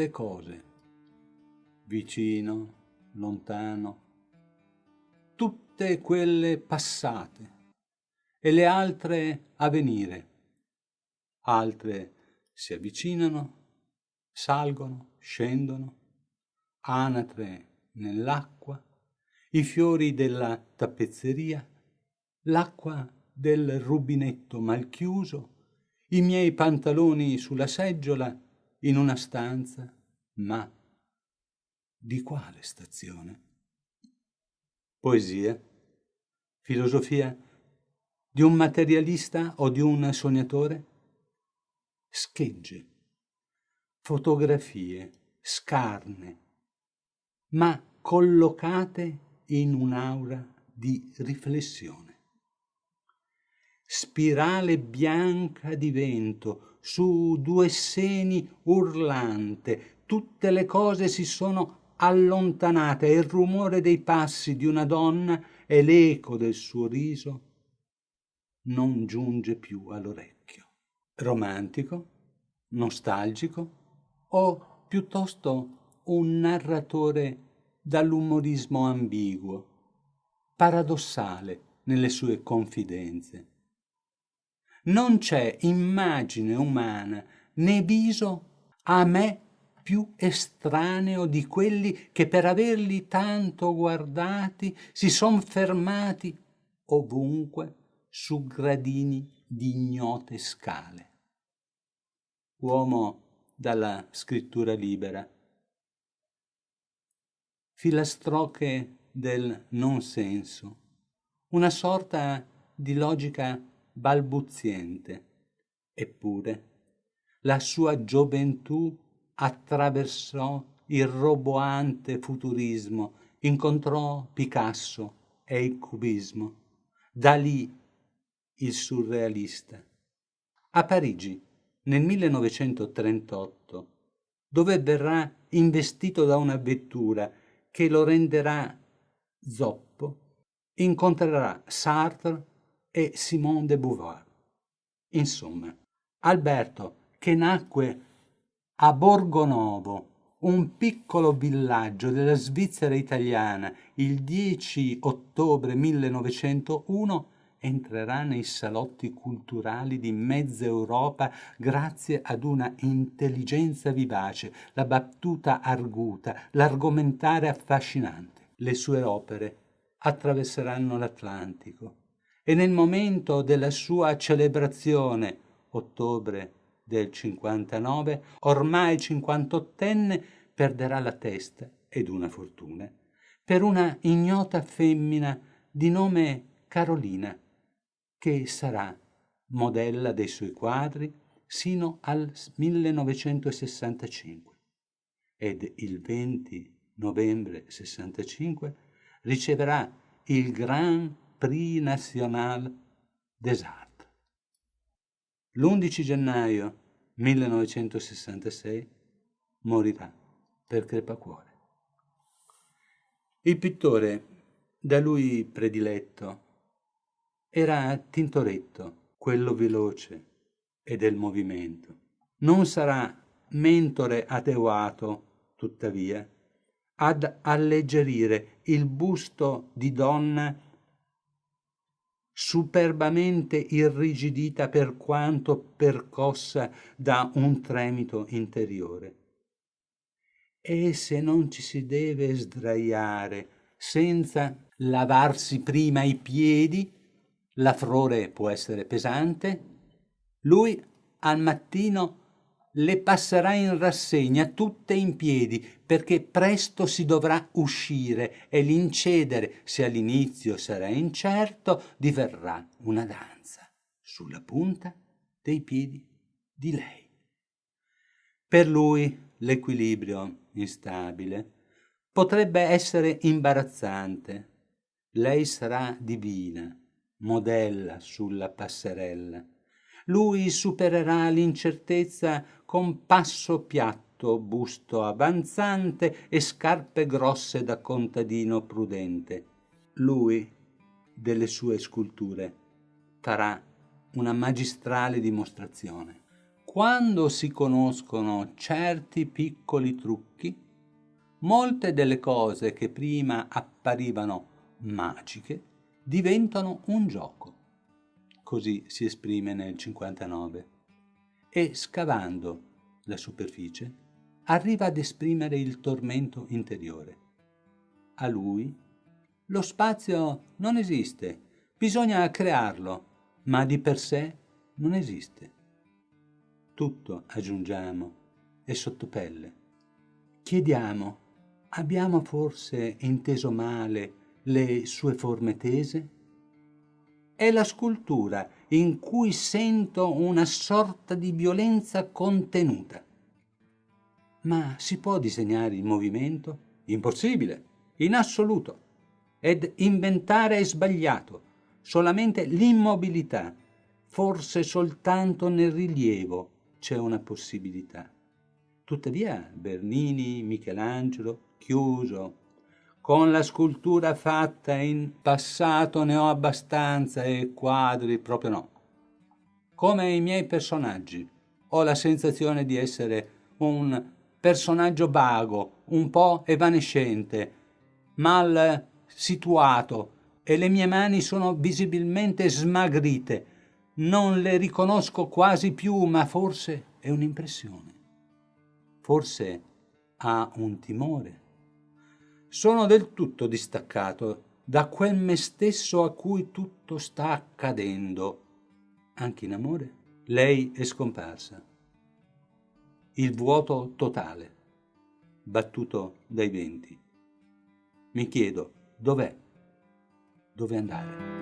le cose, vicino, lontano, tutte quelle passate e le altre a venire. Altre si avvicinano, salgono, scendono, anatre nell'acqua, i fiori della tappezzeria, l'acqua del rubinetto mal chiuso, i miei pantaloni sulla seggiola in una stanza, ma di quale stazione? Poesia? Filosofia? Di un materialista o di un sognatore? Schegge, fotografie, scarne, ma collocate in un'aura di riflessione. Spirale bianca di vento su due seni urlante, tutte le cose si sono allontanate e il rumore dei passi di una donna e l'eco del suo riso non giunge più all'orecchio. Romantico, nostalgico o piuttosto un narratore dall'umorismo ambiguo, paradossale nelle sue confidenze. Non c'è immagine umana né viso a me più estraneo di quelli che per averli tanto guardati si son fermati ovunque su gradini di ignote scale. Uomo dalla scrittura libera. Filastrocche del non senso, una sorta di logica balbuziente. Eppure la sua gioventù attraversò il roboante futurismo, incontrò Picasso e il cubismo, da lì il surrealista. A Parigi, nel 1938, dove verrà investito da una vettura che lo renderà zoppo, incontrerà Sartre e Simone de Beauvoir. Insomma, Alberto, che nacque a Borgonovo, un piccolo villaggio della Svizzera italiana, il 10 ottobre 1901, entrerà nei salotti culturali di mezza Europa grazie ad una intelligenza vivace, la battuta arguta, l'argomentare affascinante. Le sue opere attraverseranno l'Atlantico e nel momento della sua celebrazione, ottobre del 59, ormai 58enne, perderà la testa ed una fortuna per una ignota femmina di nome Carolina, che sarà modella dei suoi quadri sino al 1965 ed il 20 novembre 65 riceverà il Grand Prix National des Arts. L'11 gennaio 1966 morirà per crepacuore. Il pittore da lui prediletto era Tintoretto, quello veloce e del movimento. Non sarà mentore adeguato, tuttavia, ad alleggerire il busto di donna superbamente irrigidita per quanto percossa da un tremito interiore. E se non ci si deve sdraiare senza lavarsi prima i piedi, l'affrore può essere pesante, lui al mattino le passerà in rassegna tutte in piedi, perché presto si dovrà uscire e l'incedere, se all'inizio sarà incerto, diverrà una danza sulla punta dei piedi di lei. Per lui l'equilibrio instabile potrebbe essere imbarazzante. Lei sarà divina, modella sulla passerella. Lui supererà l'incertezza con passo piatto, busto avanzante e scarpe grosse da contadino prudente. Lui, delle sue sculture, farà una magistrale dimostrazione. Quando si conoscono certi piccoli trucchi, molte delle cose che prima apparivano magiche diventano un gioco. Così si esprime nel 59. E scavando la superficie arriva ad esprimere il tormento interiore. A lui lo spazio non esiste, bisogna crearlo, ma di per sé non esiste. Tutto, aggiungiamo, è sottopelle. Chiediamo, abbiamo forse inteso male le sue forme tese? È la scultura in cui sento una sorta di violenza contenuta. Ma si può disegnare in movimento? Impossibile, in assoluto. Ed inventare è sbagliato. Solamente l'immobilità, forse soltanto nel rilievo c'è una possibilità. Tuttavia Bernini, Michelangelo, chiuso, con la scultura fatta in passato ne ho abbastanza e quadri proprio no. Come i miei personaggi, ho la sensazione di essere un personaggio vago, un po' evanescente, mal situato, e le mie mani sono visibilmente smagrite. Non le riconosco quasi più, ma forse è un'impressione. Forse ha un timore. Sono del tutto distaccato da quel me stesso a cui tutto sta accadendo. Anche in amore? Lei è scomparsa. Il vuoto totale, battuto dai venti. Mi chiedo, dov'è? Dove andare?